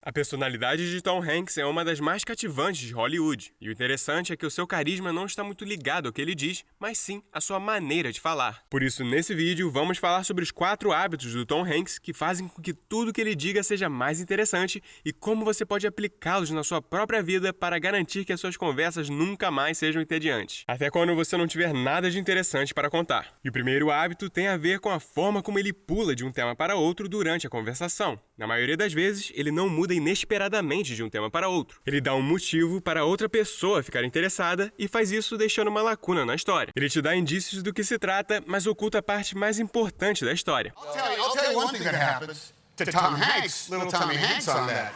A personalidade de Tom Hanks é uma das mais cativantes de Hollywood, e o interessante é que o seu carisma não está muito ligado ao que ele diz, mas sim à sua maneira de falar. Por isso, nesse vídeo, vamos falar sobre os 4 hábitos do Tom Hanks que fazem com que tudo que ele diga seja mais interessante e como você pode aplicá-los na sua própria vida para garantir que as suas conversas nunca mais sejam entediantes, até quando você não tiver nada de interessante para contar. E o primeiro hábito tem a ver com a forma como ele pula de um tema para outro durante a conversação. Na maioria das vezes, ele não muda inesperadamente de um tema para outro. Ele dá um motivo para outra pessoa ficar interessada e faz isso deixando uma lacuna na história. Ele te dá indícios do que se trata, mas oculta a parte mais importante da história. I'll tell you one thing that happens to Tom Hanks, little Tommy Hanks on that.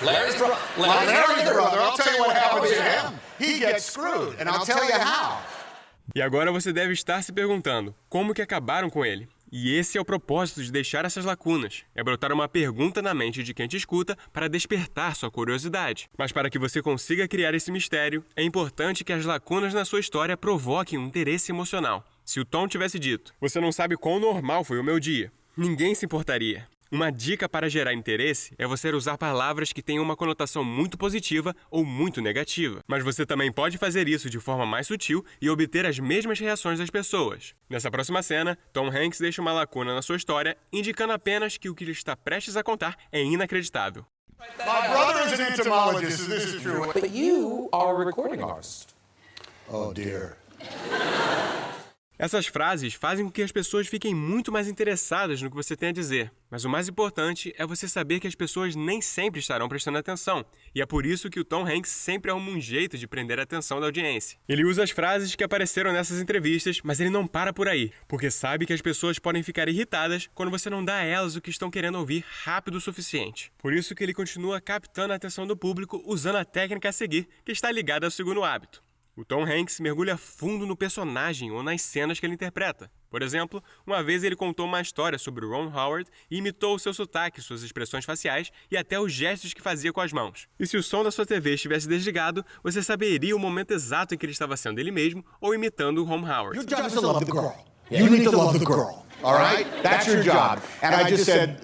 Larry's brother. I'll tell you what happens to him. He gets screwed, and I'll tell you how. E agora você deve estar se perguntando, como que acabaram com ele? E esse é o propósito de deixar essas lacunas, é brotar uma pergunta na mente de quem te escuta para despertar sua curiosidade. Mas para que você consiga criar esse mistério, é importante que as lacunas na sua história provoquem um interesse emocional. Se o Tom tivesse dito, você não sabe quão normal foi o meu dia, ninguém se importaria. Uma dica para gerar interesse é você usar palavras que tenham uma conotação muito positiva ou muito negativa. Mas você também pode fazer isso de forma mais sutil e obter as mesmas reações das pessoas. Nessa próxima cena, Tom Hanks deixa uma lacuna na sua história, indicando apenas que o que ele está prestes a contar é inacreditável. My brother is an entomologist, so this is true. But you are a recording artist. Oh dear. Essas frases fazem com que as pessoas fiquem muito mais interessadas no que você tem a dizer. Mas o mais importante é você saber que as pessoas nem sempre estarão prestando atenção. E é por isso que o Tom Hanks sempre arruma um jeito de prender a atenção da audiência. Ele usa as frases que apareceram nessas entrevistas, mas ele não para por aí, porque sabe que as pessoas podem ficar irritadas quando você não dá a elas o que estão querendo ouvir rápido o suficiente. Por isso que ele continua captando a atenção do público usando a técnica a seguir, que está ligada ao segundo hábito. O Tom Hanks mergulha fundo no personagem ou nas cenas que ele interpreta. Por exemplo, uma vez ele contou uma história sobre Ron Howard e imitou o seu sotaque, suas expressões faciais e até os gestos que fazia com as mãos. E se o som da sua TV estivesse desligado, você saberia o momento exato em que ele estava sendo ele mesmo ou imitando o Ron Howard. Your job is to love the girl. You need to love the girl. All right? That's your job. And I just said,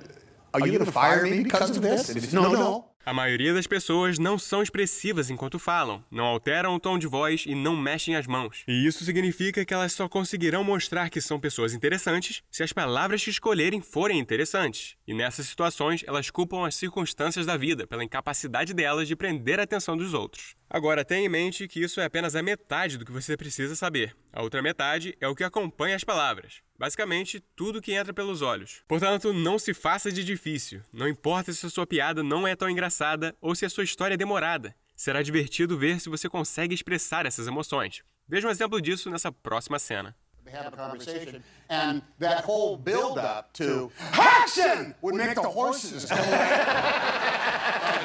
are you going to fire me because of this? And he said, no. A maioria das pessoas não são expressivas enquanto falam, não alteram o tom de voz e não mexem as mãos. E isso significa que elas só conseguirão mostrar que são pessoas interessantes se as palavras que escolherem forem interessantes. E nessas situações, elas culpam as circunstâncias da vida pela incapacidade delas de prender a atenção dos outros. Agora, tenha em mente que isso é apenas a metade do que você precisa saber. A outra metade é o que acompanha as palavras. Basicamente, tudo que entra pelos olhos. Portanto, não se faça de difícil. Não importa se a sua piada não é tão engraçada ou se a sua história é demorada. Será divertido ver se você consegue expressar essas emoções. Veja um exemplo disso nessa próxima cena. They have a conversation, and that whole build-up to action would make the horses go like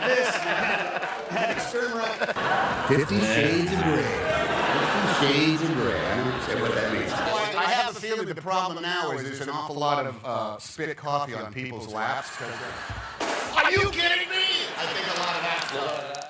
this. And turn around. 50 Shades of Grey. 50 Shades of Grey. I don't understand what that means. I have a feeling the problem now is there's an awful lot of spit coffee on people's laps. Are you kidding me? I think a lot of that's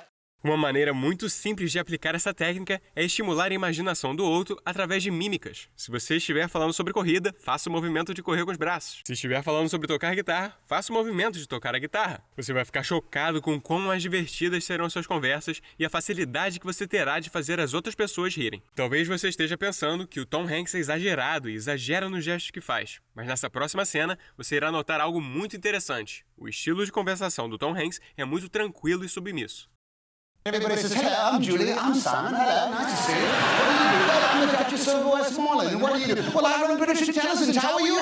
Uma maneira muito simples de aplicar essa técnica é estimular a imaginação do outro através de mímicas. Se você estiver falando sobre corrida, faça o movimento de correr com os braços. Se estiver falando sobre tocar guitarra, faça o movimento de tocar a guitarra. Você vai ficar chocado com quão mais divertidas serão suas conversas e a facilidade que você terá de fazer as outras pessoas rirem. Talvez você esteja pensando que o Tom Hanks é exagerado e exagera nos gestos que faz. Mas nessa próxima cena, você irá notar algo muito interessante. O estilo de conversação do Tom Hanks é muito tranquilo e submisso. Everybody says, hello, I'm Julie, I'm Simon, hello, nice to see you. What do you do? Well, I'm the Duchess of Westmoreland. And what do you do? Well, I run British Intelligence. How are you?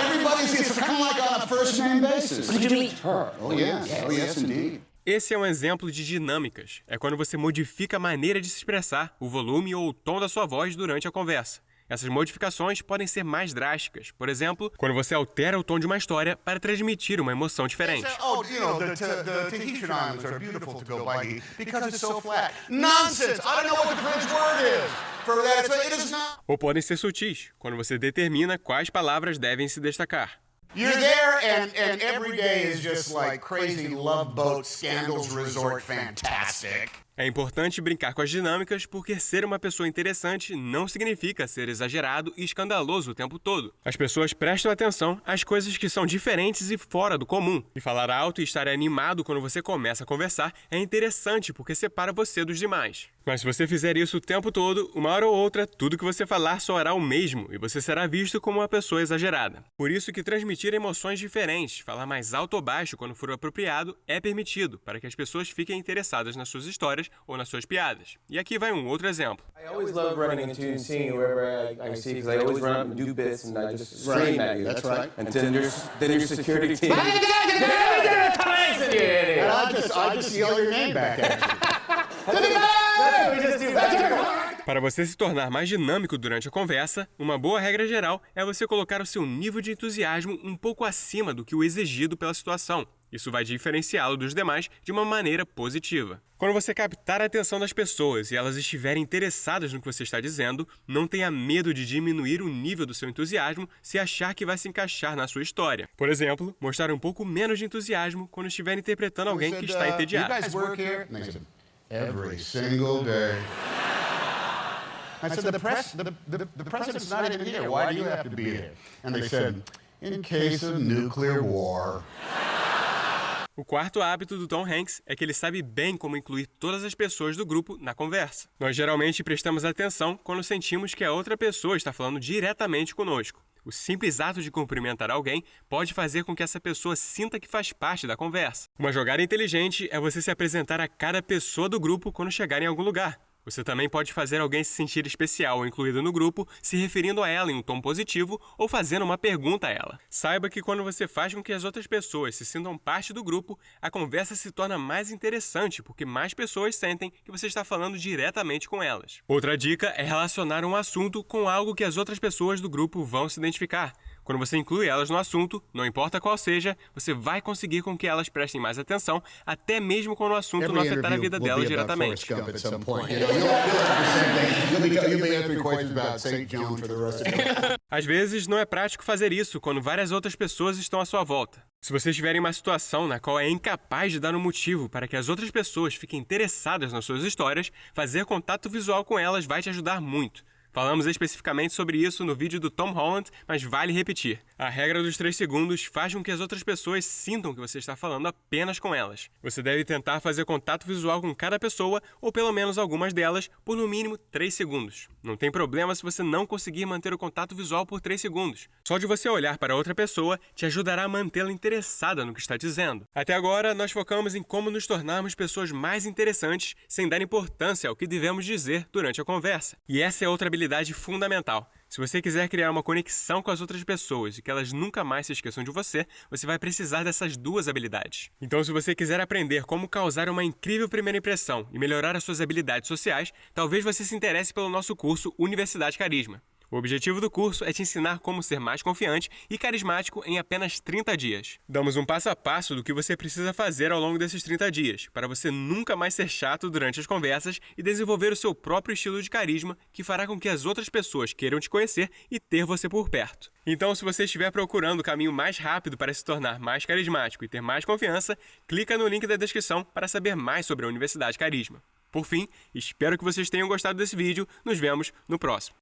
Everybody sees it's kind of like on a first-name basis. Did you meet her? Oh, yes, indeed. Esse é um exemplo de dinâmicas. É quando você modifica a maneira de se expressar, o volume ou o tom da sua voz durante a conversa. Essas modificações podem ser mais drásticas. Por exemplo, quando você altera o tom de uma história para transmitir uma emoção diferente. Oh, you know, the Tahitian Islands are beautiful to go by here because it's so flat. Nonsense! I don't know what the French word is for that. It is not. Ou podem ser sutis, quando você determina quais palavras devem se destacar. You're there and every day is just like crazy love boat scandals resort fantastic. É importante brincar com as dinâmicas porque ser uma pessoa interessante não significa ser exagerado e escandaloso o tempo todo. As pessoas prestam atenção às coisas que são diferentes e fora do comum. E falar alto e estar animado quando você começa a conversar é interessante porque separa você dos demais. Mas se você fizer isso o tempo todo, uma hora ou outra, tudo que você falar soará o mesmo e você será visto como uma pessoa exagerada. Por isso que transmitir emoções diferentes, falar mais alto ou baixo quando for apropriado, é permitido, para que as pessoas fiquem interessadas nas suas histórias ou nas suas piadas. E aqui vai um outro exemplo. I always love running into and seeing whoever I see because I always run up and do bits and I just scream at you. That's right. And then your security team. And I just yell your name back at you. Para você se tornar mais dinâmico durante a conversa, uma boa regra geral é você colocar o seu nível de entusiasmo um pouco acima do que o exigido pela situação. Isso vai diferenciá-lo dos demais de uma maneira positiva. Quando você captar a atenção das pessoas e elas estiverem interessadas no que você está dizendo, não tenha medo de diminuir o nível do seu entusiasmo se achar que vai se encaixar na sua história. Por exemplo, mostrar um pouco menos de entusiasmo quando estiver interpretando alguém que está entediado. You guys work here? And they said, every single day. I said, the president's not even here. Why do you have to be here? And they said, in case of nuclear war. O quarto hábito do Tom Hanks é que ele sabe bem como incluir todas as pessoas do grupo na conversa. Nós geralmente prestamos atenção quando sentimos que a outra pessoa está falando diretamente conosco. O simples ato de cumprimentar alguém pode fazer com que essa pessoa sinta que faz parte da conversa. Uma jogada inteligente é você se apresentar a cada pessoa do grupo quando chegar em algum lugar. Você também pode fazer alguém se sentir especial ou incluído no grupo, se referindo a ela em um tom positivo ou fazendo uma pergunta a ela. Saiba que quando você faz com que as outras pessoas se sintam parte do grupo, a conversa se torna mais interessante porque mais pessoas sentem que você está falando diretamente com elas. Outra dica é relacionar um assunto com algo que as outras pessoas do grupo vão se identificar. Quando você inclui elas no assunto, não importa qual seja, você vai conseguir com que elas prestem mais atenção, até mesmo quando o assunto não afetar a vida delas diretamente. Às vezes, não é prático fazer isso quando várias outras pessoas estão à sua volta. Se você estiver em uma situação na qual é incapaz de dar um motivo para que as outras pessoas fiquem interessadas nas suas histórias, fazer contato visual com elas vai te ajudar muito. Falamos especificamente sobre isso no vídeo do Tom Holland, mas vale repetir. A regra dos 3 segundos faz com que as outras pessoas sintam que você está falando apenas com elas. Você deve tentar fazer contato visual com cada pessoa, ou pelo menos algumas delas, por no mínimo 3 segundos. Não tem problema se você não conseguir manter o contato visual por 3 segundos. Só de você olhar para outra pessoa te ajudará a mantê-la interessada no que está dizendo. Até agora, nós focamos em como nos tornarmos pessoas mais interessantes sem dar importância ao que devemos dizer durante a conversa. E essa é outra habilidade fundamental. Se você quiser criar uma conexão com as outras pessoas e que elas nunca mais se esqueçam de você, você vai precisar dessas duas habilidades. Então, se você quiser aprender como causar uma incrível primeira impressão e melhorar as suas habilidades sociais, talvez você se interesse pelo nosso curso Universidade Carisma. O objetivo do curso é te ensinar como ser mais confiante e carismático em apenas 30 dias. Damos um passo a passo do que você precisa fazer ao longo desses 30 dias, para você nunca mais ser chato durante as conversas e desenvolver o seu próprio estilo de carisma que fará com que as outras pessoas queiram te conhecer e ter você por perto. Então, se você estiver procurando o caminho mais rápido para se tornar mais carismático e ter mais confiança, clica no link da descrição para saber mais sobre a Universidade Carisma. Por fim, espero que vocês tenham gostado desse vídeo. Nos vemos no próximo.